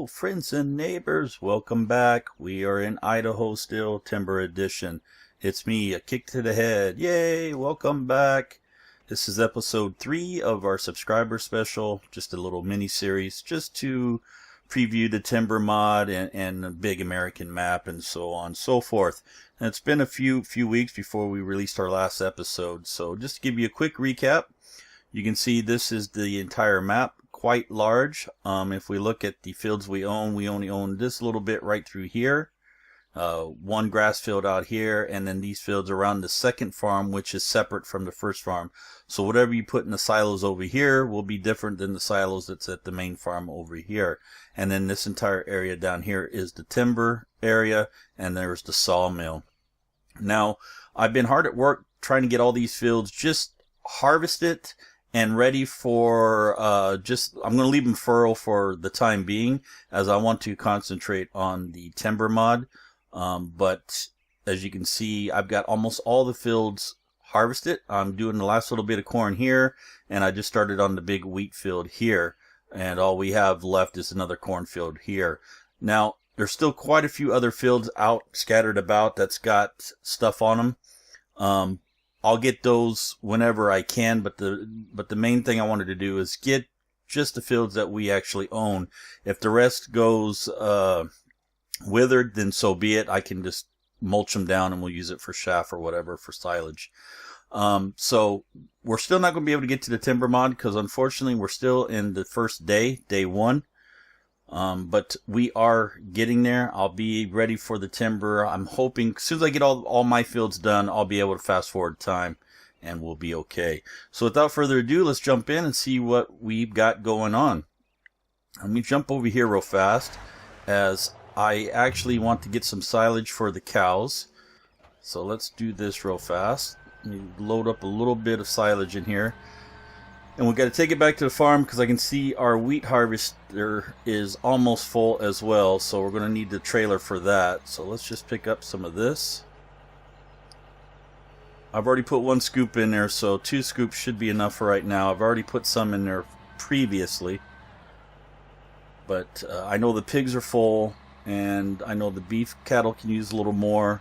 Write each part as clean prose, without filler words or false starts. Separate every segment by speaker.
Speaker 1: Hello, friends and neighbors. Welcome back. We are in Idaho still, Timber Edition. It's me, Akiic to the head. Yay, welcome back. This is episode 3 of our subscriber special. Just a little mini series just to preview the timber mod and the big American map and so on and so forth. And it's been a few weeks before we released our last episode. So just to give you a quick recap, you can see this is the entire map. Quite large. If we look at the fields we only own this little bit right through here, one grass field out here, and then these fields around the second farm, which is separate from the first farm. So whatever you put in the silos over here will be different than the silos that's at the main farm over here. And then this entire area down here is the timber area, and there's the sawmill. Now, I've been hard at work trying to get all these fields just harvested and ready for I'm going to leave them furrow for the time being, as I want to concentrate on the timber mod. But as you can see, I've got almost all the fields harvested. I'm doing the last little bit of corn here, and I just started on the big wheat field here, and all we have left is another cornfield here. Now, there's still quite a few other fields out scattered about that's got stuff on them. I'll get those whenever I can, but the main thing I wanted to do is get just the fields that we actually own. If the rest goes withered, then so be it. I can just mulch them down and we'll use it for chaff or whatever for silage. So we're still not going to be able to get to the timber mod because unfortunately we're still in the first day 1. But we are getting there. I'll be ready for the timber. I'm hoping as soon as I get all my fields done, I'll be able to fast forward time and we'll be okay. So without further ado, let's jump in and see what we've got going on. Let me jump over here real fast as I actually want to get some silage for the cows. So let's do this real fast. Let me load up a little bit of silage in here. And we've got to take it back to the farm because I can see our wheat harvester is almost full as well. So we're going to need the trailer for that. So let's just pick up some of this. I've already put 1 scoop in there, so 2 scoops should be enough for right now. I've already put some in there previously. But I know the pigs are full, and I know the beef cattle can use a little more.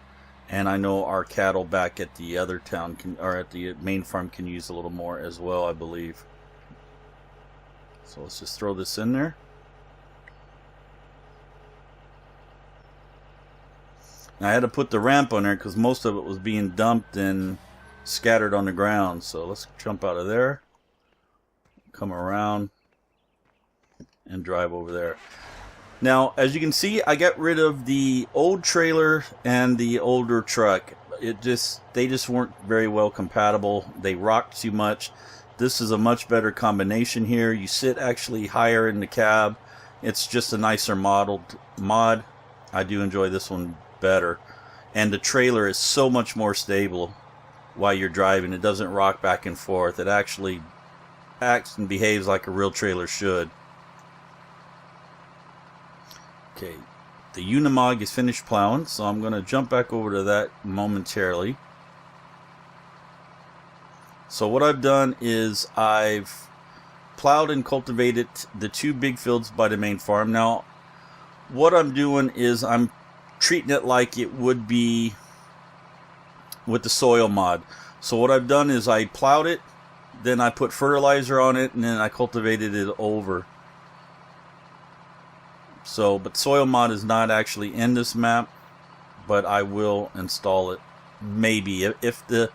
Speaker 1: And I know our cattle back at the other town or at the main farm can use a little more as well, I believe. So let's just throw this in there. Now, I had to put the ramp on there because most of it was being dumped and scattered on the ground. So let's jump out of there, come around, and drive over there. Now, as you can see, I got rid of the old trailer and the older truck. They just weren't very well compatible. They rocked too much. This is a much better combination here. You sit actually higher in the cab. It's just a nicer mod. I do enjoy this one better. And the trailer is so much more stable while you're driving. It doesn't rock back and forth. It actually acts and behaves like a real trailer should. Okay, the Unimog is finished plowing, so I'm going to jump back over to that momentarily. So what I've done is I've plowed and cultivated the 2 big fields by the main farm. Now, what I'm doing is I'm treating it like it would be with the soil mod. So what I've done is I plowed it, then I put fertilizer on it, and then I cultivated it over. So, but soil mod is not actually in this map, but I will install it maybe if the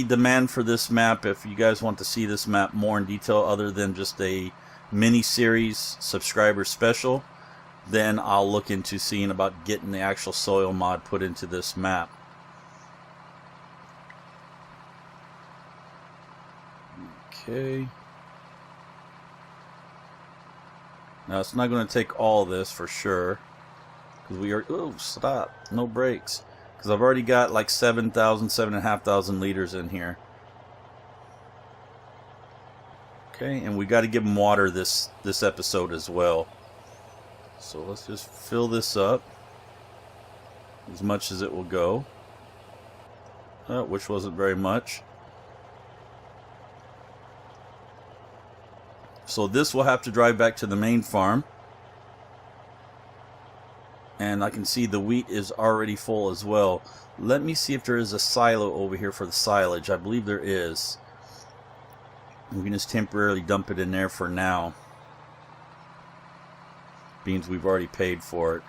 Speaker 1: demand for this map, if you guys want to see this map more in detail other than just a mini series subscriber special, then I'll look into seeing about getting the actual soil mod put into this map. Okay. Now, it's not going to take all this for sure, because we are, oh, stop, no brakes, because I've already got like 7,500 liters in here. Okay, and we got to give them water this episode as well. So let's just fill this up as much as it will go, which wasn't very much. So this will have to drive back to the main farm. And I can see the wheat is already full as well. Let me see if there is a silo over here for the silage. I believe there is. We can just temporarily dump it in there for now. Beans we've already paid for it.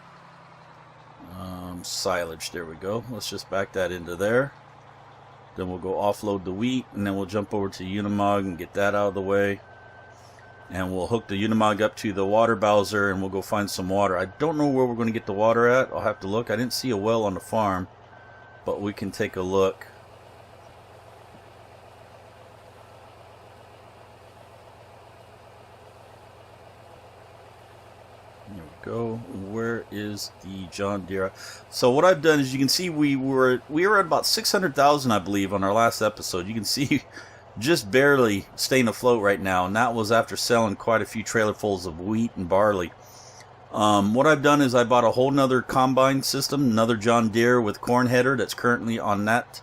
Speaker 1: Silage, there we go. Let's just back that into there. Then we'll go offload the wheat, and then we'll jump over to Unimog and get that out of the way. And we'll hook the Unimog up to the water bowser, and we'll go find some water. I don't know where we're going to get the water at. I'll have to look. I didn't see a well on the farm, but we can take a look. There we go. Where is the John Deere? So what I've done is, you can see we were at about 600,000, I believe, on our last episode. You can see just barely staying afloat right now, and that was after selling quite a few trailerfuls of wheat and barley. What I've done is I bought a whole nother combine system, another John Deere with corn header that's currently on that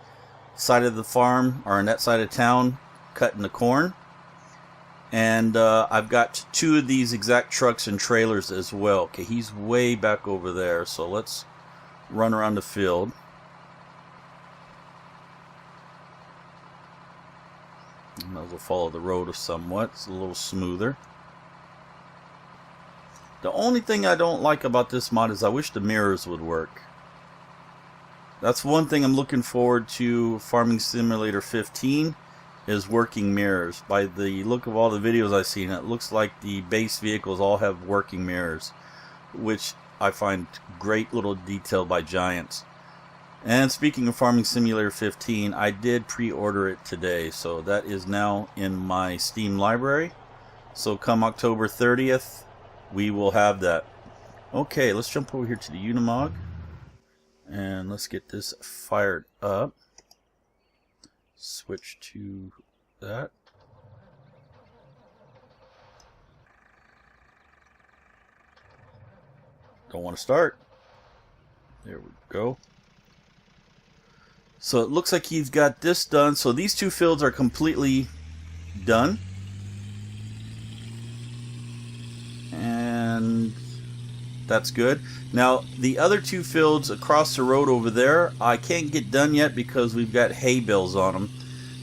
Speaker 1: side of the farm, or on that side of town, cutting the corn. And I've got two of these exact trucks and trailers as well. Okay, he's way back over there, so let's run around the field. Might as well follow the road somewhat. It's a little smoother. The only thing I don't like about this mod is I wish the mirrors would work. That's one thing I'm looking forward to Farming Simulator 15, is working mirrors. By the look of all the videos I've seen, it looks like the base vehicles all have working mirrors, which I find great little detail by Giants. And speaking of Farming Simulator 15, I did pre-order it today, so that is now in my Steam library. So come October 30th, we will have that. Okay, let's jump over here to the Unimog, and let's get this fired up. Switch to that. Don't want to start. There we go. So it looks like he's got this done. So these two fields are completely done. And that's good. Now the other two fields across the road over there, I can't get done yet because we've got hay bales on them.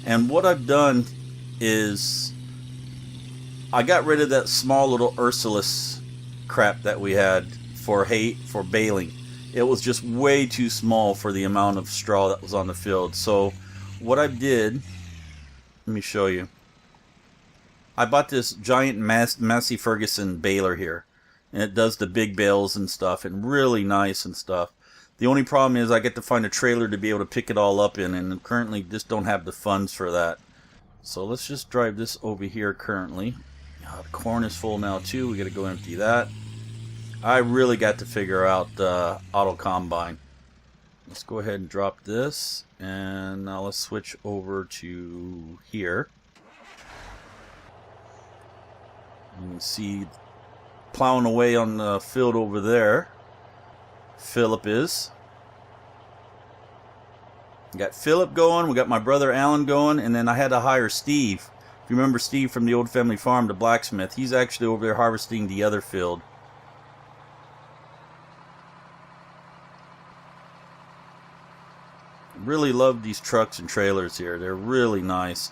Speaker 1: And what I've done is I got rid of that small little Ursulus crap that we had for hay, for baling. It was just way too small for the amount of straw that was on the field. So what I did, let me show you. I bought this giant Massey Ferguson baler here, and it does the big bales and stuff, and really nice and stuff. The only problem is I get to find a trailer to be able to pick it all up in, and currently just don't have the funds for that. So let's just drive this over here currently. The corn is full now too. We got to go empty that. I really got to figure out the auto combine. Let's go ahead and drop this, and now let's switch over to here. You can see plowing away on the field over there. Philip is. We got Philip going, we got my brother Alan going, and then I had to hire Steve. If you remember Steve from the old family farm, the blacksmith, he's actually over there harvesting the other field. Really love these trucks and trailers here. They're really nice.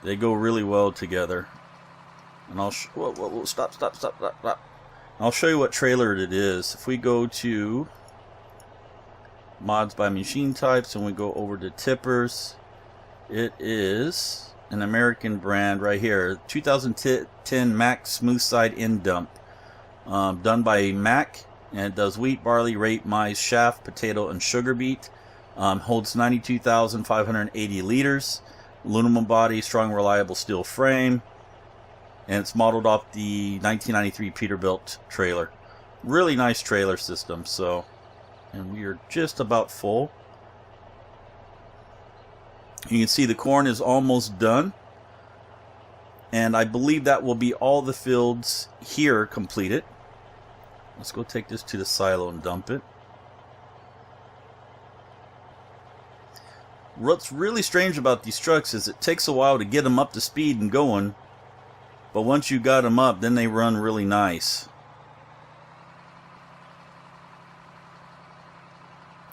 Speaker 1: They go really well together. And I'll stop. I'll show you what trailer it is. If we go to mods by machine types and we go over to tippers, it is an American brand right here, 2010 Mac Smooth Side End Dump, done by Mac, and it does wheat, barley, rape, maize, chaff, potato, and sugar beet. Holds 92,580 liters, aluminum body, strong reliable steel frame, and it's modeled off the 1993 Peterbilt trailer. Really nice trailer system. So, and we are just about full. You can see the corn is almost done, and I believe that will be all the fields here completed. Let's go take this to the silo and dump it. What's really strange about these trucks is it takes a while to get them up to speed and going, but once you got them up, then they run really nice.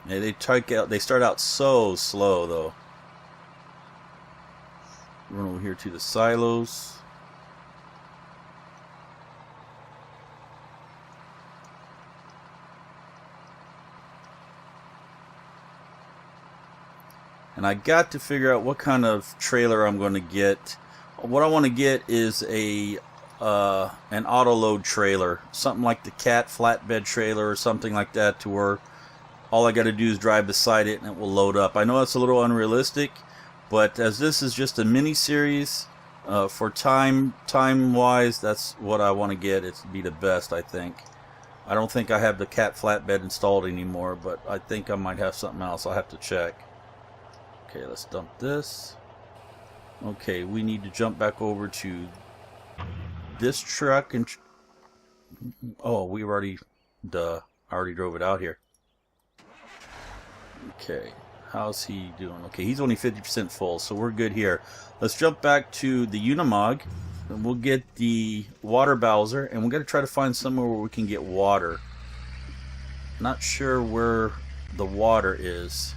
Speaker 1: Yeah, they start out so slow though. Run over here to the silos. And I got to figure out what kind of trailer I'm going to get. What I want to get is an auto load trailer, something like the Cat flatbed trailer or something like that, to where all I got to do is drive beside it and it will load up. I know that's a little unrealistic, but as this is just a mini series, for time wise, that's what I want to get. It'd be the best, I think. I don't think I have the Cat flatbed installed anymore, but I think I might have something else. I'll have to check. Okay, let's dump this. Okay, we need to jump back over to this truck and oh, we already I already drove it out here. Okay, how's he doing? Okay, he's only 50% full, so we're good here. Let's jump back to the Unimog and we'll get the water bowser, and we're going to try to find somewhere where we can get water. Not sure where the water is.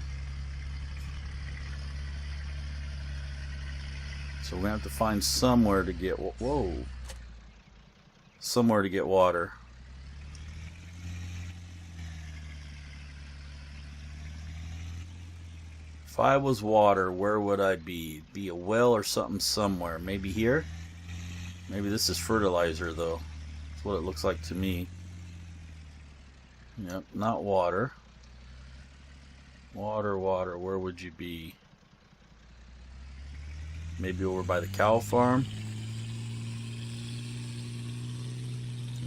Speaker 1: So we're going to have to find somewhere to get, somewhere to get water. If I was water, where would I be? Be a well or something somewhere. Maybe here? Maybe this is fertilizer though. That's what it looks like to me. Yep, not water. Water, where would you be? Maybe over by the cow farm.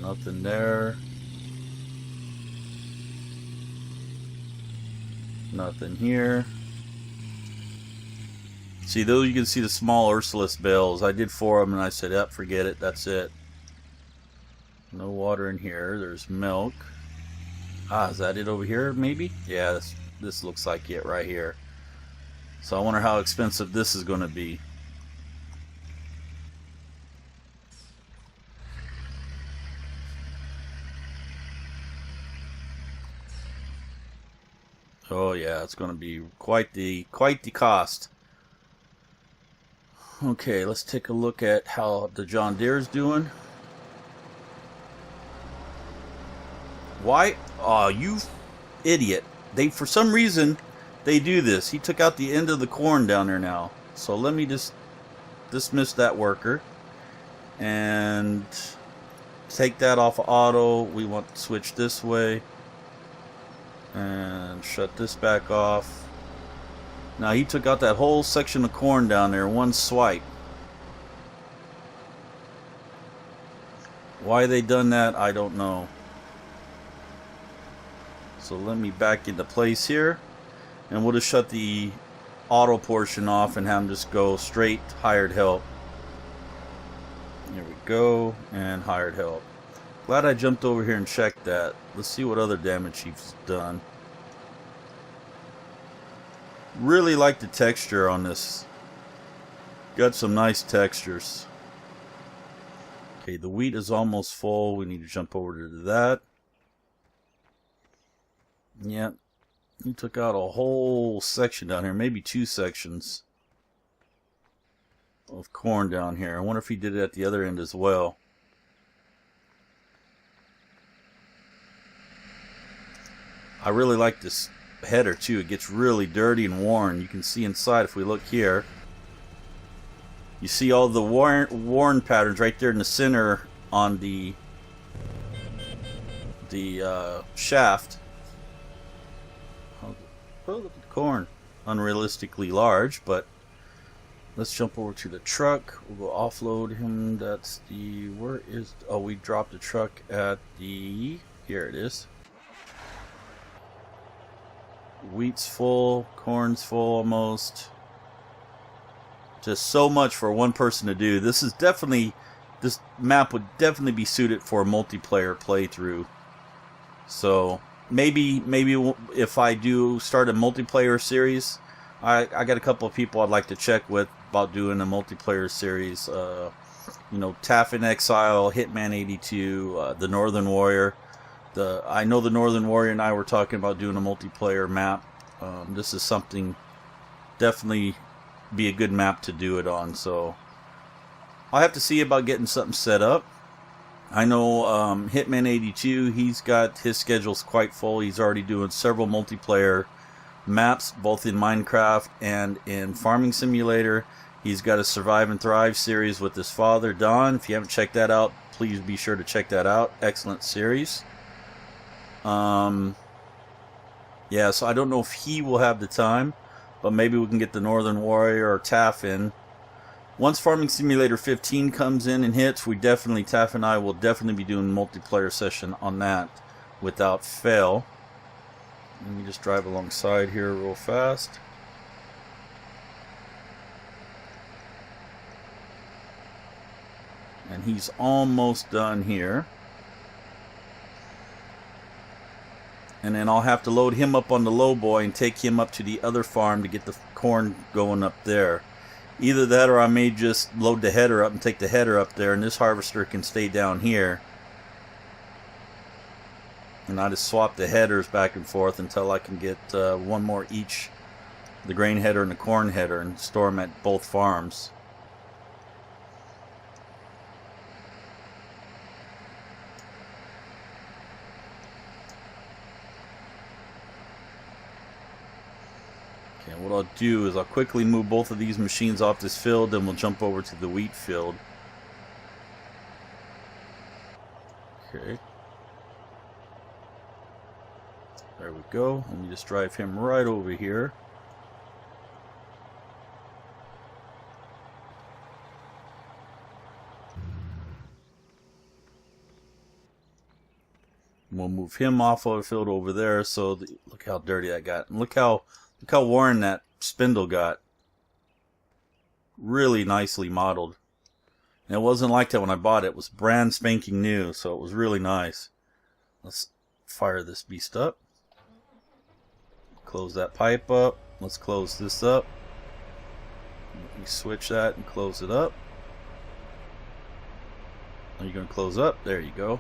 Speaker 1: Nothing there. Nothing here. See, those, you can see the small Ursulus bells. I did 4 of them and I said, yep, forget it, that's it. No water in here. There's milk. Ah, is that it over here maybe? Yeah, this looks like it right here. So I wonder how expensive this is going to be. Oh yeah, it's going to be quite the cost. Okay, let's take a look at how the John Deere is doing. Why? Oh, you idiot. For some reason, they do this. He took out the end of the corn down there now. So let me just dismiss that worker. And take that off of auto. We want to switch this way. And shut this back off. Now he took out that whole section of corn down there in one swipe. Why they done that, I don't know. So let me back into place here, and we'll just shut the auto portion off and have him just go straight hired help. Here we go, and hired help. Glad I jumped over here and checked that. Let's see what other damage he's done. Really like the texture on this. Got some nice textures. Okay, the wheat is almost full. We need to jump over to that. Yep. He took out a whole section down here, maybe 2 sections of corn down here. I wonder if he did it at the other end as well. I really like this header too. It gets really dirty and worn. You can see inside if we look here. You see all the worn patterns right there in the center on the shaft. Oh, look at the corn. Unrealistically large, but let's jump over to the truck. We'll go offload him. That's the, where is, oh, we dropped the truck at the, here it is. Wheat's full, corn's full almost. Just so much for one person to do. This is definitely, this map would definitely be suited for a multiplayer playthrough. So maybe if I do start a multiplayer series, I got a couple of people I'd like to check with about doing a multiplayer series. You know, Taff in Exile, Hitman 82, The Northern Warrior. I know the Northern Warrior and I were talking about doing a multiplayer map. This is something definitely be a good map to do it on. So I'll have to see about getting something set up. I know Hitman82, he's got his schedule's quite full. He's already doing several multiplayer maps, both in Minecraft and in Farming Simulator. He's got a Survive and Thrive series with his father, Don. If you haven't checked that out, please be sure to check that out. Excellent series. Yeah, so I don't know if he will have the time, but maybe we can get the Northern Warrior or Taff in. Once Farming Simulator 15 comes in and hits, Taff and I will definitely be doing a multiplayer session on that without fail. Let me just drive alongside here real fast. And he's almost done here. And then I'll have to load him up on the lowboy and take him up to the other farm to get the corn going up there. Either that, or I may just load the header up and take the header up there, and this harvester can stay down here. And I just swap the headers back and forth until I can get one more each, the grain header and the corn header, and store them at both farms. Okay, what I'll do is I'll quickly move both of these machines off this field, then we'll jump over to the wheat field. Okay. There we go. Let me just drive him right over here. We'll move him off of the field over there. So look how dirty that got. And look how worn that spindle got. Really nicely modeled. And it wasn't like that when I bought it. It was brand spanking new, so it was really nice. Let's fire this beast up. Close that pipe up. Let's close this up. Let me switch that and close it up. Are you going to close up? There you go.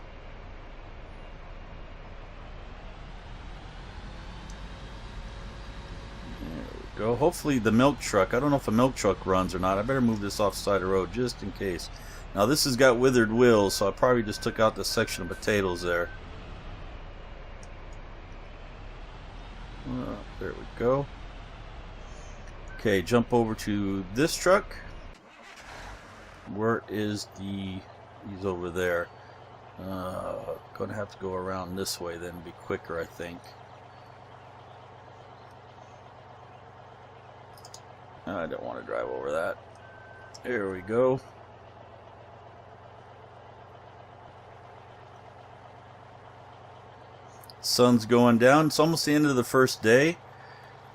Speaker 1: Go. Hopefully the milk truck, I don't know if a milk truck runs or not. I better move this off the side of the road just in case. Now this has got withered wheels, so I probably just took out the section of potatoes there. There we go. Okay, jump over to this truck. Where is he's over there. Gonna have to go around this way then, be quicker I think. I don't want to drive over that. There we go. Sun's going down. It's almost the end of the first day.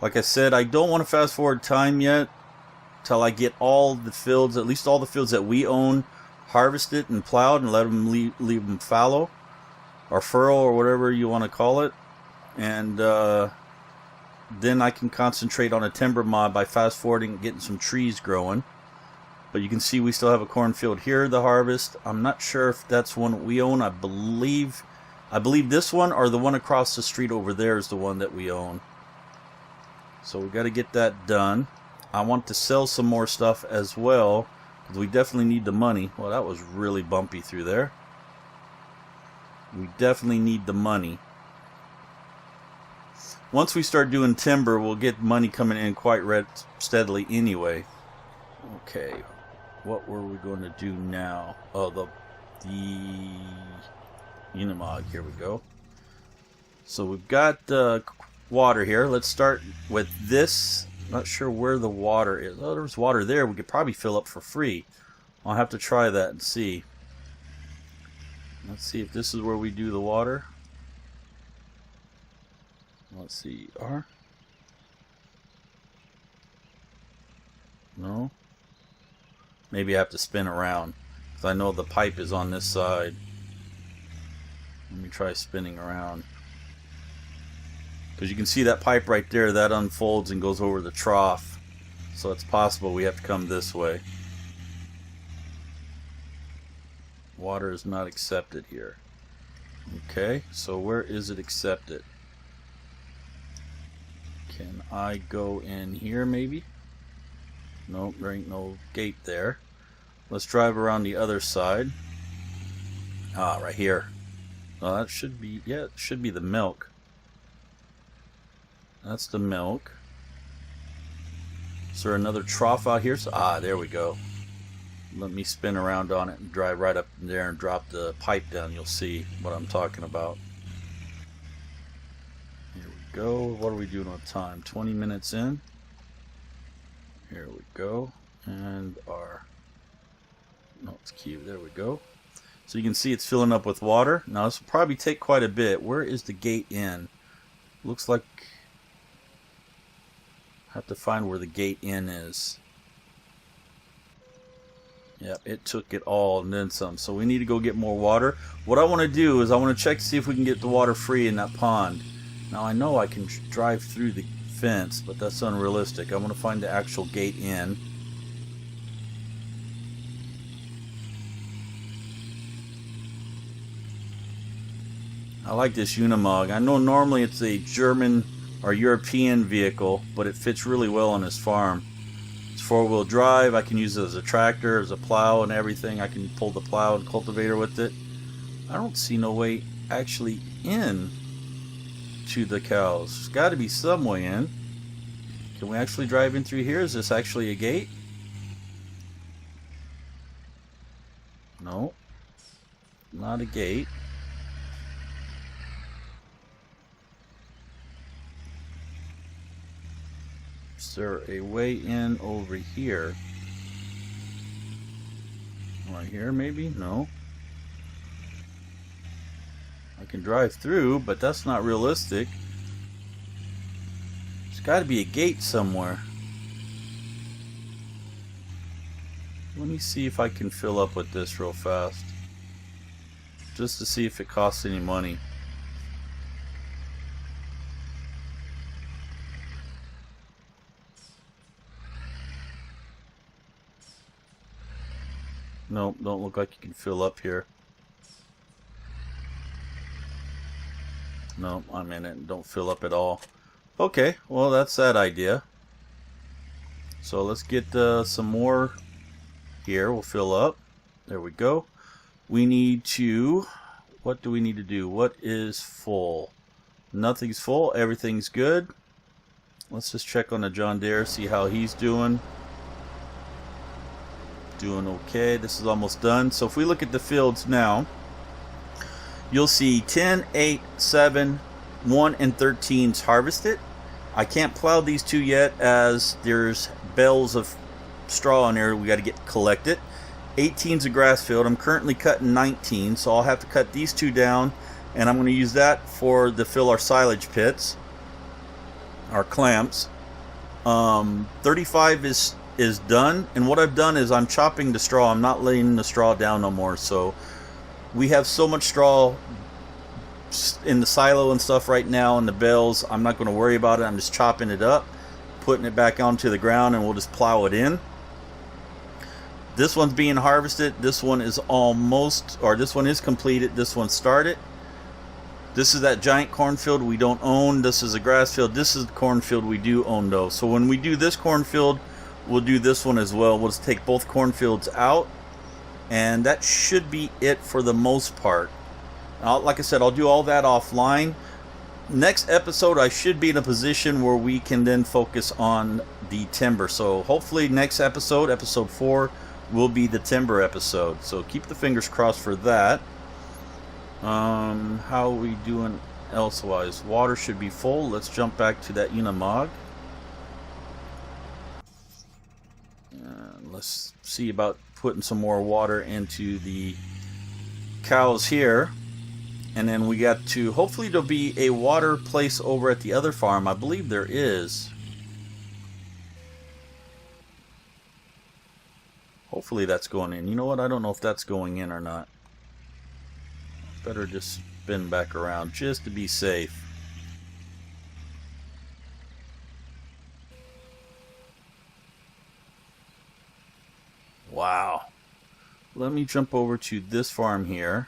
Speaker 1: Like I said, I don't want to fast forward time yet till I get all the fields, at least all the fields that we own, harvested and plowed and let them leave them fallow or furrow or whatever you want to call it. And then I can concentrate on a timber mod by fast forwarding and getting some trees growing. But you can see we still have a cornfield here to harvest. I'm not sure if that's one we own. I believe this one or the one across the street over there is the one that we own. So we got to get that done. I want to sell some more stuff as well, because we definitely need the money. Well, that was really bumpy through there. We definitely need the money. Once we start doing timber, we'll get money coming in quite steadily anyway. Okay, what were we going to do now? Oh, the Unimog. Here we go. So we've got water here. Let's start with this. Not sure where the water is. Oh, there's water there. We could probably fill up for free. I'll have to try that and see. Let's see if this is where we do the water. Let's see, R? No? Maybe I have to spin around, because I know the pipe is on this side. Let me try spinning around. Because you can see that pipe right there, that unfolds and goes over the trough. So it's possible we have to come this way. Water is not accepted here. Okay, so where is it accepted? Can I go in here maybe? Nope, there ain't no gate there. Let's drive around the other side. Ah, right here. That should be, yeah, it should be the milk. That's the milk. Is there another trough out here? Ah, there we go. Let me spin around on it and drive right up there and drop the pipe down. You'll see what I'm talking about. Here we go. What are we doing on time? 20 minutes in. Here we go. And our... no, it's Q. There we go. So you can see it's filling up with water. Now this will probably take quite a bit. Where is the gate in? Looks like... I have to find where the gate in is. Yep, it took it all and then some. So we need to go get more water. What I want to do is I want to check to see if we can get the water free in that pond. Now I know I can drive through the fence, but that's unrealistic. I want to find the actual gate in. I like this Unimog. I know normally it's a German or European vehicle, but it fits really well on this farm. It's four-wheel drive. I can use it as a tractor, as a plow and everything. I can pull the plow and cultivator with it. I don't see no way actually in to the cows. There's got to be some way in. Can we actually drive in through here? Is this actually a gate? No, not a gate. Is there a way in over here? Right here maybe? No. I can drive through, but that's not realistic. There's got to be a gate somewhere. Let me see if I can fill up with this real fast. Just to see if it costs any money. Nope, don't look like you can fill up here. Nope, I'm in it. Don't fill up at all. Okay, well that's that idea. So let's get some more here. We'll fill up. There we go. We need to... what do we need to do? What is full? Nothing's full. Everything's good. Let's just check on the John Deere, see how he's doing. Doing okay. This is almost done. So if we look at the fields now, you'll see 10, 8, 7, 1, and 13's harvested. I can't plow these two yet as there's bales of straw in there we got to get collected. 18's a grass field. I'm currently cutting 19, so I'll have to cut these two down, and I'm going to use that to fill our silage pits, our clamps. 35 is done, and what I've done is I'm chopping the straw. I'm not laying the straw down no more. So we have so much straw in the silo and stuff right now in the bales. I'm not going to worry about it. I'm just chopping it up, putting it back onto the ground, and we'll just plow it in. This one's being harvested. This one is almost, or this one is completed. This one started. This is that giant cornfield we don't own. This is a grass field. This is the cornfield we do own though. So when we do this cornfield, we'll do this one as well. We'll just take both cornfields out, and that should be it for the most part. Like I said, I'll do all that offline. Next episode, I should be in a position where we can then focus on the timber. So hopefully next episode, episode 4, will be the timber episode. So keep the fingers crossed for that. How are we doing elsewise? Water should be full. Let's jump back to that Unimog. Let's see about putting some more water into the cows here. And then we got to, hopefully there'll be a water place over at the other farm. I believe there is. Hopefully that's going in. You know what? I don't know if that's going in or not. Better just spin back around just to be safe. Wow. Let me jump over to this farm here.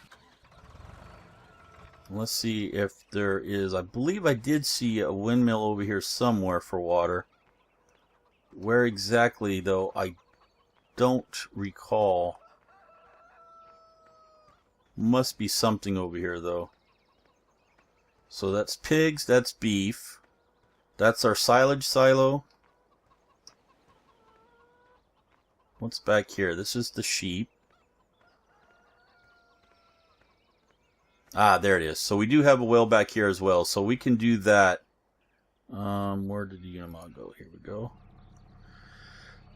Speaker 1: Let's see if there is. I believe I did see a windmill over here somewhere for water. Where exactly, though, I don't recall. Must be something over here, though. So that's pigs, that's beef. That's our silage silo. What's back here? This is the sheep. Ah, there it is. So we do have a well back here as well. So we can do that. Where did the Unimog go? Here we go.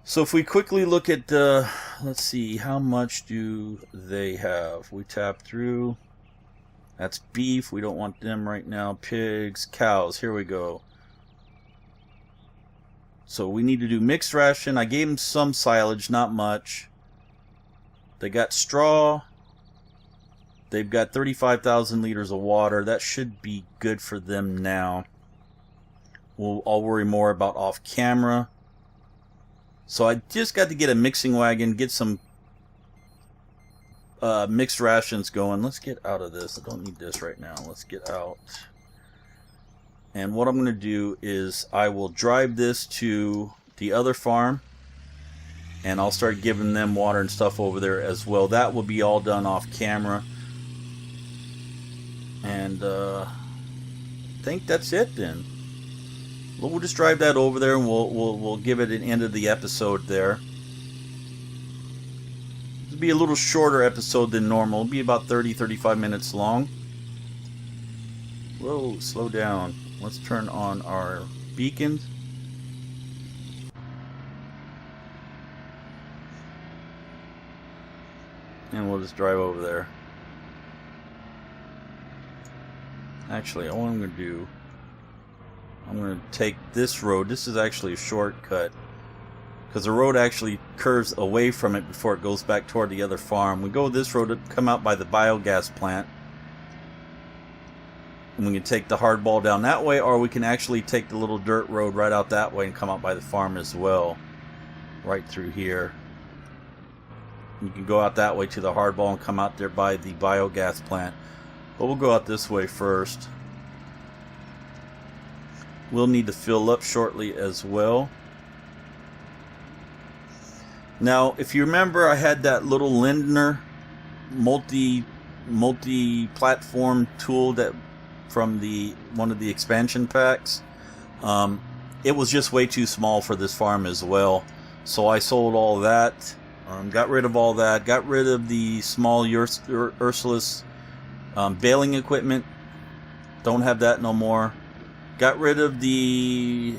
Speaker 1: So if we quickly look at the, let's see, how much do they have? We tap through. That's beef. We don't want them right now. Pigs, cows. Here we go. So we need to do mixed ration. I gave them some silage, not much. They got straw. They've got 35,000 liters of water. That should be good for them now. I'll worry more about off camera. So I just got to get a mixing wagon, get some mixed rations going. Let's get out of this. I don't need this right now. Let's get out. And what I'm going to do is I will drive this to the other farm. And I'll start giving them water and stuff over there as well. That will be all done off camera. And I think that's it then. We'll just drive that over there, and we'll give it an end of the episode there. It'll be a little shorter episode than normal. It'll be about 30-35 minutes long. Whoa, slow down. Let's turn on our beacons. And we'll just drive over there. Actually, what I'm going to do, I'm going to take this road. This is actually a shortcut, because the road actually curves away from it before it goes back toward the other farm. We go this road to come out by the biogas plant. And we can take the hardball down that way, or we can actually take the little dirt road right out that way and come out by the farm as well. Right through here. You can go out that way to the hardball and come out there by the biogas plant. But we'll go out this way first. We'll need to fill up shortly as well. Now, if you remember, I had that little Lindner multi-platform tool that from one of the expansion packs. It was just way too small for this farm as well. So I sold all that. Got rid of all that. Got rid of the small Ursulus baling equipment. Don't have that no more. Got rid of the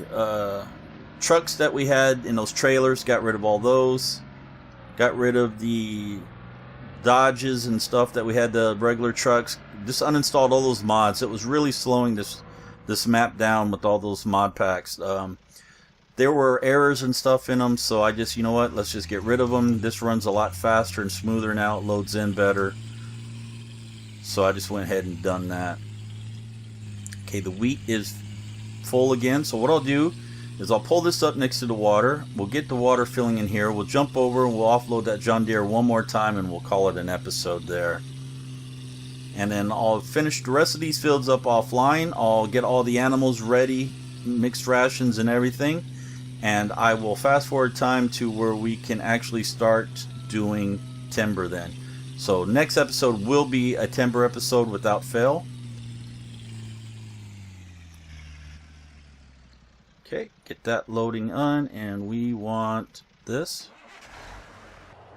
Speaker 1: trucks that we had in those trailers. Got rid of all those. Got rid of the Dodges and stuff that we had, the regular trucks. Just uninstalled all those mods. It was really slowing this map down with all those mod packs. There were errors and stuff in them, so I just, you know what, let's just get rid of them. This runs a lot faster and smoother now. It loads in better. So I just went ahead and done that. Okay, the wheat is full again. So what I'll do is I'll pull this up next to the water. We'll get the water filling in here. We'll jump over and we'll offload that John Deere one more time, and we'll call it an episode there. And then I'll finish the rest of these fields up offline. I'll get all the animals ready, mixed rations and everything. And I will fast forward time to where we can actually start doing timber then. So next episode will be a timber episode without fail. Okay, get that loading on, and we want this.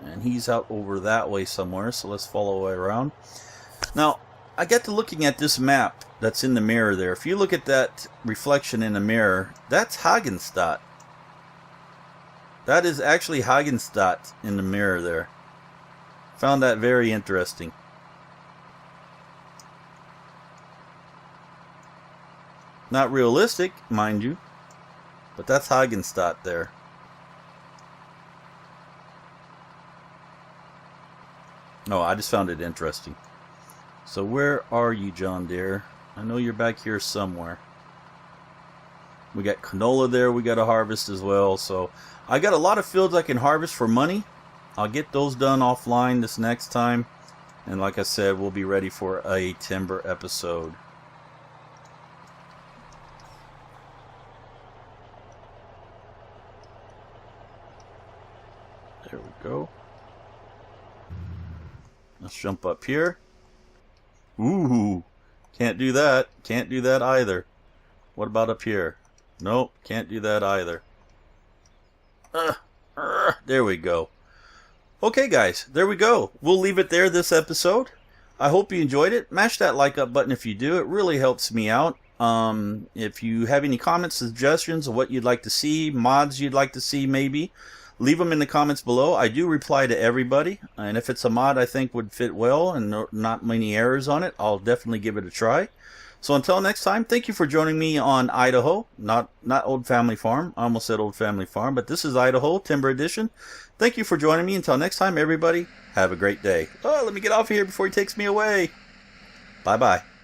Speaker 1: And he's out over that way somewhere, so let's follow way around. Now, I got to looking at this map that's in the mirror there. If you look at that reflection in the mirror, that's Hagenstadt. That is actually Hagenstadt in the mirror there. Found that very interesting. Not realistic, mind you, but that's Hagenstadt there. No, I just found it interesting. So where are you, John Deere? I know you're back here somewhere. We got canola there we got to harvest as well. So I got a lot of fields I can harvest for money. I'll get those done offline this next time. And like I said, we'll be ready for a timber episode. There we go. Let's jump up here. Ooh, can't do that. Can't do that either. What about up here? Nope, can't do that either. There we go. Okay guys, there we go. We'll leave it there this episode. I hope you enjoyed it. Mash that like up button if you do. It really helps me out. If you have any comments, suggestions of what you'd like to see, mods you'd like to see maybe, leave them in the comments below. I do reply to everybody, and if it's a mod I think would fit well and not many errors on it, I'll definitely give it a try. So until next time, thank you for joining me on Idaho, not Old Family Farm. I almost said Old Family Farm, but this is Idaho, Timber Edition. Thank you for joining me. Until next time, everybody, have a great day. Oh, let me get off of here before he takes me away. Bye-bye.